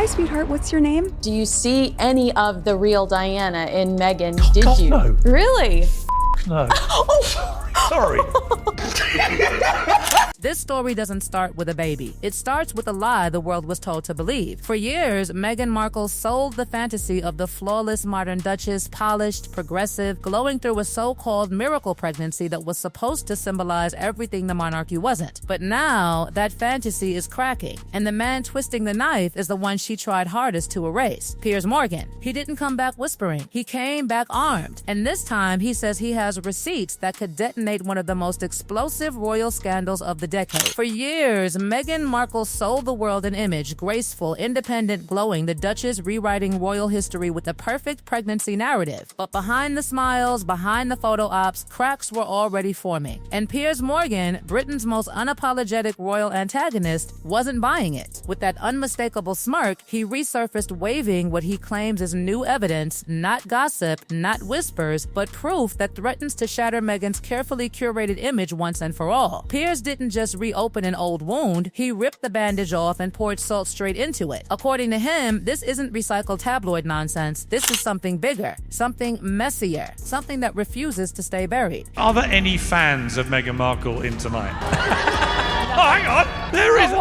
Hi, sweetheart. What's your name? Do you see any of the real Diana in Meghan? Did God, you? no. Really? No. Sorry. This story doesn't start with a baby. It starts with a lie the world was told to believe. For years, Meghan Markle sold the fantasy of the flawless modern duchess, polished, progressive, glowing through a so-called miracle pregnancy that was supposed to symbolize everything the monarchy wasn't. But now, that fantasy is cracking, and the man twisting the knife is the one she tried hardest to erase, Piers Morgan. He didn't come back whispering. He came back armed, and this time he says he has receipts that could detonate one of the most explosive royal scandals of the decade. For years, Meghan Markle sold the world an image, graceful, independent, glowing, the Duchess rewriting royal history with the perfect pregnancy narrative. But behind the smiles, behind the photo ops, cracks were already forming. And Piers Morgan, Britain's most unapologetic royal antagonist, wasn't buying it. With that unmistakable smirk, he resurfaced waving what he claims is new evidence, not gossip, not whispers, but proof that threatens to shatter Meghan's carefully curated image once and for all. Piers didn't just reopen an old wound, he ripped the bandage off and poured salt straight into it. According to him, this isn't recycled tabloid nonsense. This is something bigger, something messier, something that refuses to stay buried. Are there any fans of Meghan Markle in tonight? Oh, hang on. There is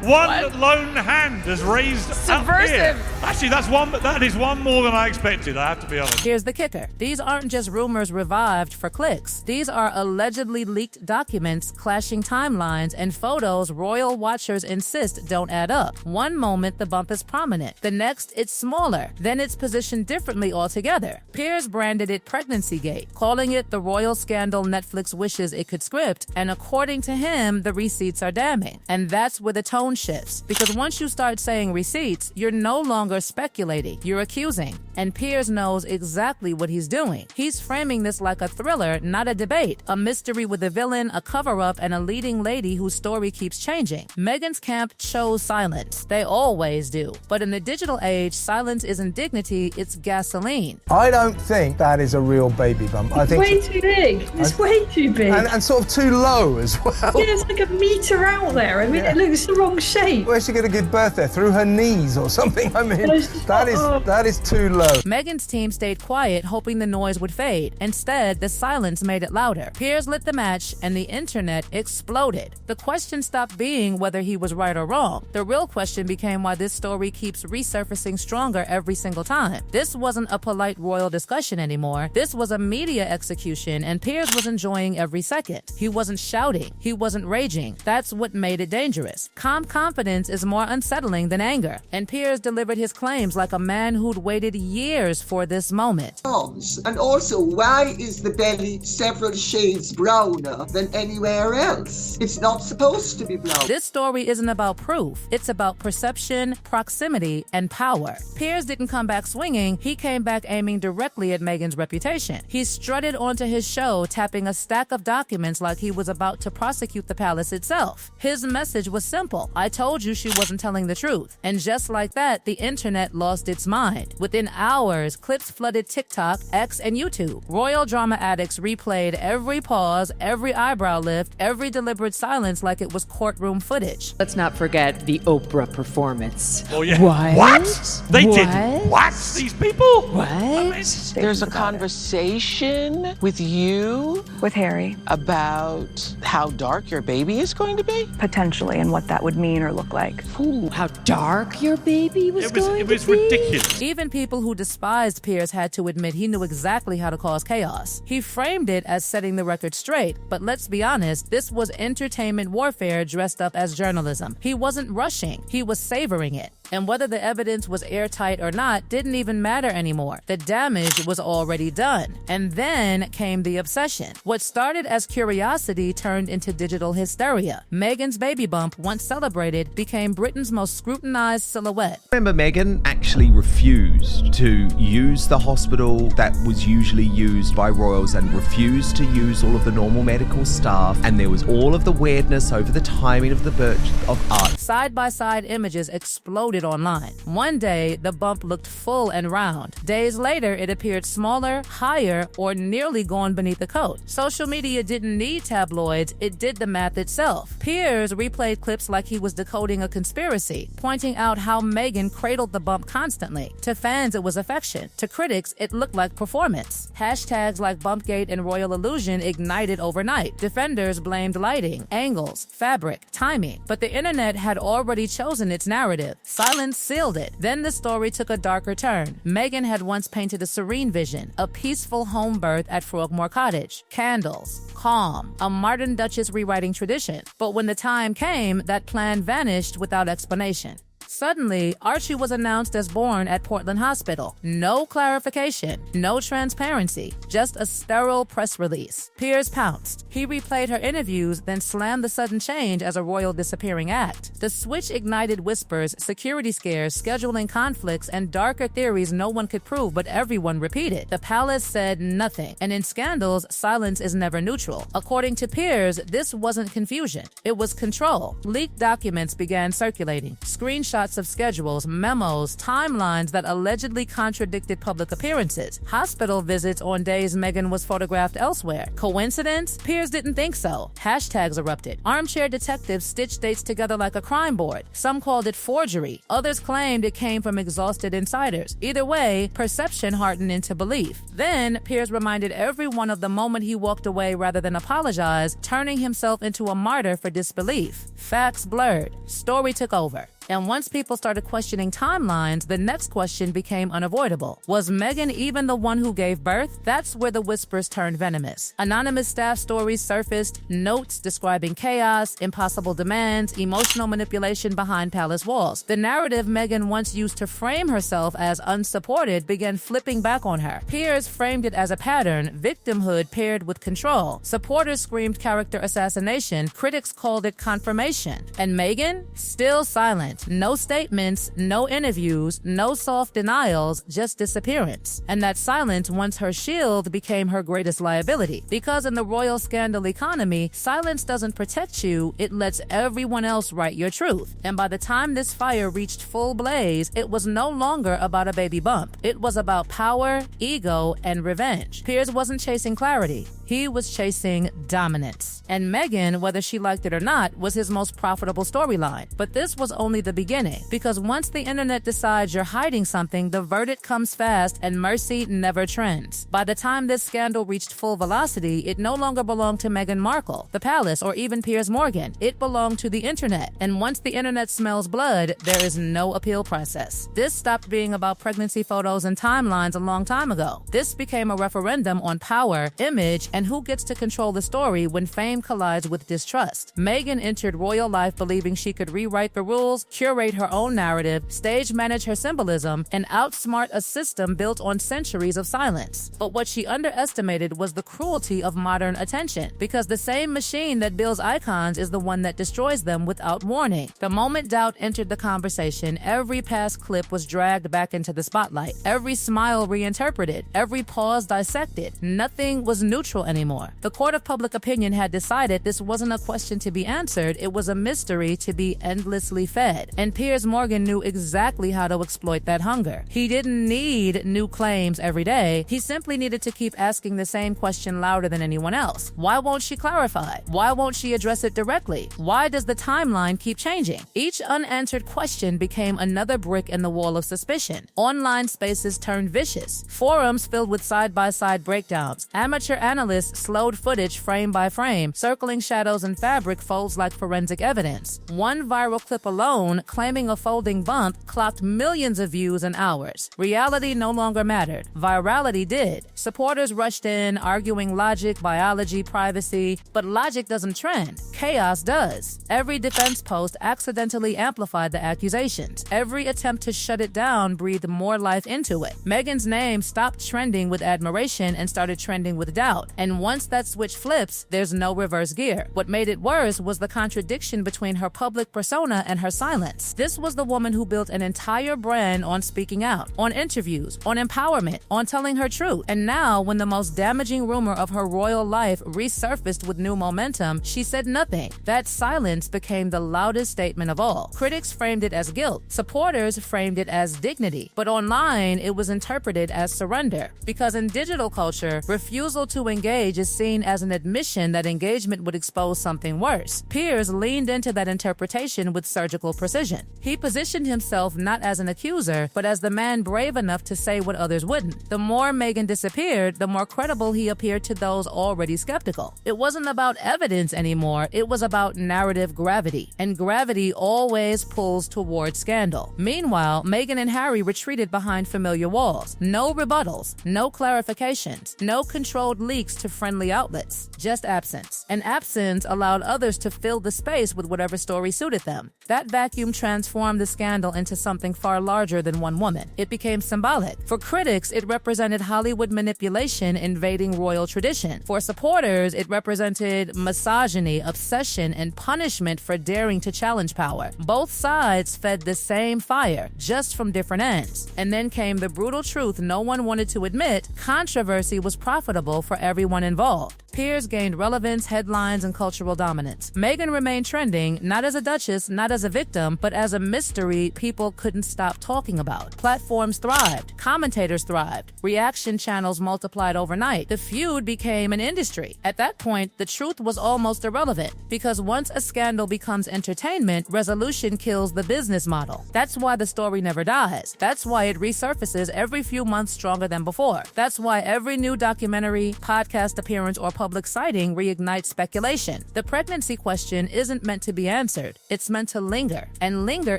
one lone hand has raised Subversive. up here. Actually, that is one more than I expected, I have to be honest. Here's the kicker. These aren't just rumors revived for clicks. These are allegedly leaked documents, clashing timelines, and photos royal watchers insist don't add up. One moment, the bump is prominent. The next, it's smaller. Then it's positioned differently altogether. Piers branded it Pregnancy-gate, calling it the royal scandal Netflix wishes it could script, and according to him, the receipts are damning. And that's where the tone shifts. Because once you start saying receipts, you're no longer speculating, you're accusing. And Piers knows exactly what he's doing. He's framing this like a thriller, not a debate. A mystery with a villain, a cover-up, and a leading lady whose story keeps changing. Meghan's camp chose silence. They always do. But in the digital age, silence isn't dignity, it's gasoline. I don't think that is a real baby bump. I think way too big. It's way too big. and sort of too low as well. Yeah, it's like a metre out there. I mean, it looks the wrong shape. Where's she going to give birth there? Through her knees or something? I mean, that is too low. Meghan's team stayed quiet, hoping the noise would fade. Instead, the silence made it louder. Piers lit the match, and the internet exploded. The question stopped being whether he was right or wrong. The real question became why this story keeps resurfacing stronger every single time. This wasn't a polite royal discussion anymore. This was a media execution, and Piers was enjoying every second. He wasn't shouting. He wasn't raging. That's what made it dangerous. Calm confidence is more unsettling than anger, and Piers delivered his claims like a man who'd waited years for this moment. And also, why is the belly several shades browner than anywhere else? It's not supposed to be brown. This story isn't about proof. It's about perception, proximity, and power. Piers didn't come back swinging. He came back aiming directly at Meghan's reputation. He strutted onto his show, tapping a stack of documents like he was about to prosecute the palace itself. His message was simple. I told you she wasn't telling the truth. And just like that, the internet lost its mind. Within hours, clips flooded TikTok, X, and YouTube. Royal drama addicts replayed every pause, every eyebrow lift, every deliberate silence like it was courtroom footage. Let's not forget the Oprah performance. Oh, yeah. What? They What? did what? These people? What? I mean, There's a conversation with you With Harry, about how dark your baby is going to be? potentially, and what that would mean or look like. Ooh, how dark your baby was going it was to be? ridiculous. Even people who despised Piers had to admit he knew exactly how to cause chaos. He framed it as setting the record straight, but let's be honest, this was entertainment warfare dressed up as journalism. He wasn't rushing, he was savoring it. And whether the evidence was airtight or not didn't even matter anymore. The damage was already done. And then came the obsession. What started as curiosity turned into digital hysteria. Meghan's baby bump, once celebrated, became Britain's most scrutinized silhouette. Remember, Meghan actually refused to use the hospital that was usually used by royals and refused to use all of the normal medical staff. And there was all of the weirdness over the timing of the birth of art. Side-by-side images exploded exploded online. One day, the bump looked full and round. Days later, it appeared smaller, higher, or nearly gone beneath the coat. Social media didn't need tabloids, it did the math itself. Piers replayed clips like he was decoding a conspiracy, pointing out how Meghan cradled the bump constantly. To fans, it was affection. To critics, it looked like performance. Hashtags like Bumpgate and Royal Illusion ignited overnight. Defenders blamed lighting, angles, fabric, timing. But the internet had already chosen its narrative. Silence sealed it. Then the story took a darker turn. Meghan had once painted a serene vision, a peaceful home birth at Frogmore Cottage. Candles, calm, a Martin Duchess rewriting tradition. But when the time came, that plan vanished without explanation. Suddenly, Archie was announced as born at Portland Hospital. No clarification, no transparency, just a sterile press release. Piers pounced. He replayed her interviews, then slammed the sudden change as a royal disappearing act. The switch ignited whispers, security scares, scheduling conflicts, and darker theories no one could prove but everyone repeated. The palace said nothing, and in scandals, silence is never neutral. According to Piers, this wasn't confusion. It was control. Leaked documents began circulating. Screenshots of schedules, memos, timelines that allegedly contradicted public appearances. Hospital visits on days Meghan was photographed elsewhere. Coincidence? Piers didn't think so. Hashtags erupted. Armchair detectives stitched dates together like a crime board. Some called it forgery. Others claimed it came from exhausted insiders. Either way, perception hardened into belief. Then, Piers reminded everyone of the moment he walked away rather than apologize, turning himself into a martyr for disbelief. Facts blurred. Story took over. And once people started questioning timelines, the next question became unavoidable. Was Meghan even the one who gave birth? That's where the whispers turned venomous. Anonymous staff stories surfaced, notes describing chaos, impossible demands, emotional manipulation behind palace walls. The narrative Meghan once used to frame herself as unsupported began flipping back on her. Piers framed it as a pattern, victimhood paired with control. Supporters screamed character assassination, critics called it confirmation. And Meghan? Still silent. No statements, no interviews, no soft denials, just disappearance. And that silence, once her shield, became her greatest liability. Because in the royal scandal economy, silence doesn't protect you, it lets everyone else write your truth. And by the time this fire reached full blaze, it was no longer about a baby bump. It was about power, ego, and revenge. Piers wasn't chasing clarity. He was chasing dominance. And Meghan, whether she liked it or not, was his most profitable storyline. But this was only the beginning, because once the internet decides you're hiding something, the verdict comes fast and mercy never trends. By the time this scandal reached full velocity, it no longer belonged to Meghan Markle, the palace, or even Piers Morgan. It belonged to the internet. And once the internet smells blood, there is no appeal process. This stopped being about pregnancy photos and timelines a long time ago. This became a referendum on power, image, and who gets to control the story when fame collides with distrust. Meghan entered royal life believing she could rewrite the rules, curate her own narrative, stage manage her symbolism, and outsmart a system built on centuries of silence. But what she underestimated was the cruelty of modern attention, because the same machine that builds icons is the one that destroys them without warning. The moment doubt entered the conversation, every past clip was dragged back into the spotlight, every smile reinterpreted, every pause dissected. Nothing was neutral anymore. The court of public opinion had decided this wasn't a question to be answered, it was a mystery to be endlessly fed. And Piers Morgan knew exactly how to exploit that hunger. He didn't need new claims every day, he simply needed to keep asking the same question louder than anyone else. Why won't she clarify? Why won't she address it directly? Why does the timeline keep changing? Each unanswered question became another brick in the wall of suspicion. Online spaces turned vicious. Forums filled with side-by-side breakdowns. Amateur analysts slowed footage frame by frame, circling shadows and fabric folds like forensic evidence. One viral clip alone, claiming a folding bump, clocked millions of views in hours. Reality no longer mattered. Virality did. Supporters rushed in, arguing logic, biology, privacy, but logic doesn't trend. Chaos does. Every defense post accidentally amplified the accusations. Every attempt to shut it down breathed more life into it. Meghan's name stopped trending with admiration and started trending with doubt. And And once that switch flips, there's no reverse gear. What made it worse was the contradiction between her public persona and her silence. This was the woman who built an entire brand on speaking out, on interviews, on empowerment, on telling her truth. And now, when the most damaging rumor of her royal life resurfaced with new momentum, she said nothing. That silence became the loudest statement of all. Critics framed it as guilt. Supporters framed it as dignity. But online, it was interpreted as surrender. Because in digital culture, refusal to engage is seen as an admission that engagement would expose something worse. Piers leaned into that interpretation with surgical precision. He positioned himself not as an accuser, but as the man brave enough to say what others wouldn't. The more Meghan disappeared, the more credible he appeared to those already skeptical. It wasn't about evidence anymore, it was about narrative gravity. And gravity always pulls towards scandal. Meanwhile, Meghan and Harry retreated behind familiar walls. No rebuttals, no clarifications, no controlled leaks to friendly outlets, just absence. And absence allowed others to fill the space with whatever story suited them. That vacuum transformed the scandal into something far larger than one woman. It became symbolic. For critics, it represented Hollywood manipulation invading royal tradition. For supporters, it represented misogyny, obsession, and punishment for daring to challenge power. Both sides fed the same fire, just from different ends. And then came the brutal truth no one wanted to admit: controversy was profitable for everyone involved. Piers gained relevance, headlines, and cultural dominance. Meghan remained trending, not as a duchess, not as a victim, but as a mystery people couldn't stop talking about. Platforms thrived, commentators thrived, reaction channels multiplied overnight. The feud became an industry. At that point, the truth was almost irrelevant, because once a scandal becomes entertainment, resolution kills the business model. That's why the story never dies. That's why it resurfaces every few months stronger than before. That's why every new documentary, podcast appearance, or public sighting reignites speculation. The pregnancy question isn't meant to be answered. It's meant to linger. And linger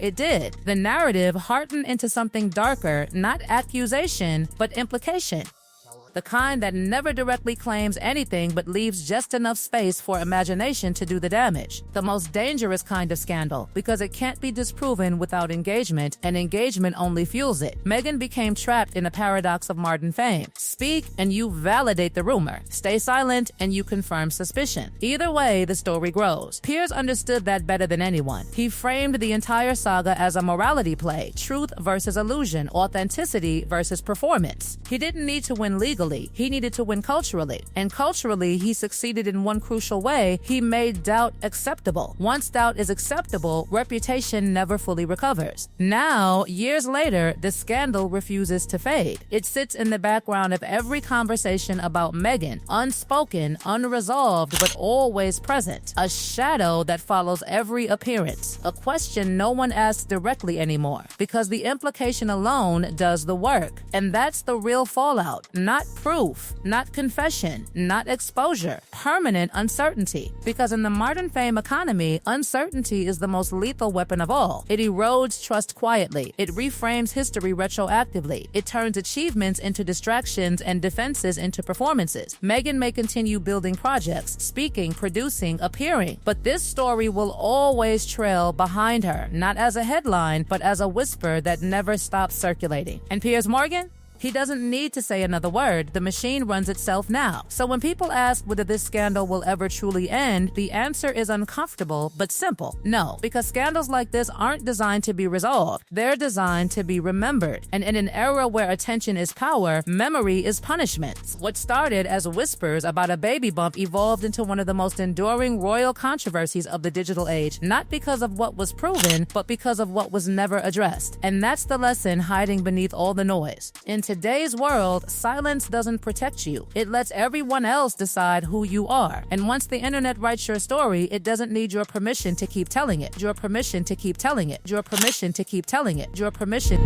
it did. The narrative hardened into something darker, not accusation, but implication. The kind that never directly claims anything but leaves just enough space for imagination to do the damage. The most dangerous kind of scandal, because it can't be disproven without engagement, and engagement only fuels it. Meghan became trapped in a paradox of modern fame. Speak and you validate the rumor. Stay silent and you confirm suspicion. Either way, the story grows. Piers understood that better than anyone. He framed the entire saga as a morality play: truth versus illusion, authenticity versus performance. He didn't need to win legally. He needed to win culturally. And culturally, he succeeded in one crucial way: he made doubt acceptable. Once doubt is acceptable, reputation never fully recovers. Now, years later, the scandal refuses to fade. It sits in the background of every conversation about Meghan, unspoken, unresolved, but always present. A shadow that follows every appearance. A question no one asks directly anymore, because the implication alone does the work. And that's the real fallout. Not proof, not confession, not exposure. Permanent uncertainty. Because in the modern fame economy, uncertainty is the most lethal weapon of all. It erodes trust quietly. It reframes history retroactively. It turns achievements into distractions and defenses into performances. Meghan may continue building projects, speaking, producing, appearing, but this story will always trail behind her, not as a headline, but as a whisper that never stops circulating. And Piers Morgan? He doesn't need to say another word. The machine runs itself now. So when people ask whether this scandal will ever truly end, the answer is uncomfortable but simple. No, because scandals like this aren't designed to be resolved. They're designed to be remembered. And in an era where attention is power, memory is punishment. What started as whispers about a baby bump evolved into one of the most enduring royal controversies of the digital age, not because of what was proven, but because of what was never addressed. And that's the lesson hiding beneath all the noise. In today's world, silence doesn't protect you. It lets everyone else decide who you are. And once the internet writes your story, it doesn't need your permission to keep telling it. Your permission to keep telling it. Your permission to keep telling it. Your permission.